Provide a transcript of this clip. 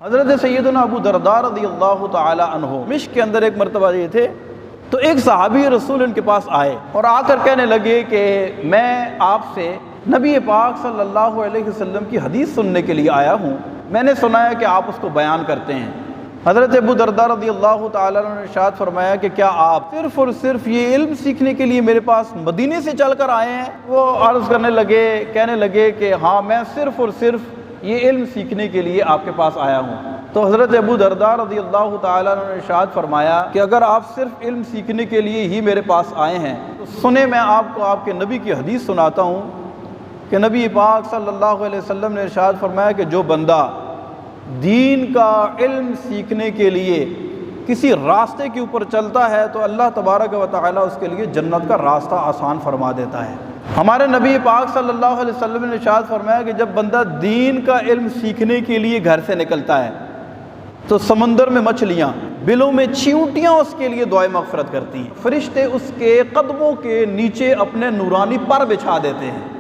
हज़रत सैयदना अबू दरदा रज़ियल्लाहु ताला अन्हु मिश्क के अंदर एक मरतबा ये थे, तो एक सहाबी रसूल इनके पास आए और आकर कहने लगे कि मैं आपसे नबी पाक सल्लल्लाहु अलैहि वसल्लम की हदीस सुनने के लिए आया हूँ, मैंने सुना है कि आप उसको बयान करते हैं। हज़रत अबू दरदा रज़ियल्लाहु ताला अन्हु ने इरशाद फरमाया कि क्या आप सिर्फ़ और सिर्फ ये इल्म सीखने के लिए मेरे पास मदीने से चल कर आए हैं? वो अर्ज़ करने लगे, कहने लगे कि हाँ, मैं सिर्फ़ और सिर्फ ये इल्म सीखने के लिए आपके पास आया हूँ। तो हज़रत अबू दरदा रज़ियल्लाहु ताला अन्हु ने इरशाद फरमाया कि अगर आप सिर्फ इल्म सीखने के लिए ही मेरे पास आए हैं तो सुने, मैं आपको आपके नबी की हदीस सुनाता हूँ कि नबी पाक सल्लल्लाहु अलैहि वसल्लम ने इरशाद फरमाया कि जो बंदा दीन का इल्म सीखने के लिए किसी रास्ते के ऊपर चलता है तो अल्लाह तबारक व तआला उसके लिए जन्नत का रास्ता आसान फरमा देता है। हमारे नबी पाक सल्लल्लाहु अलैहि वसल्लम ने इरशाद फरमाया कि जब बंदा दीन का इल्म सीखने के लिए घर से निकलता है तो समंदर में मछलियाँ, बिलों में चींटियाँ उसके लिए दुआए मग़फ़िरत करती हैं, फरिश्ते उसके कदमों के नीचे अपने नूरानी पर बिछा देते हैं।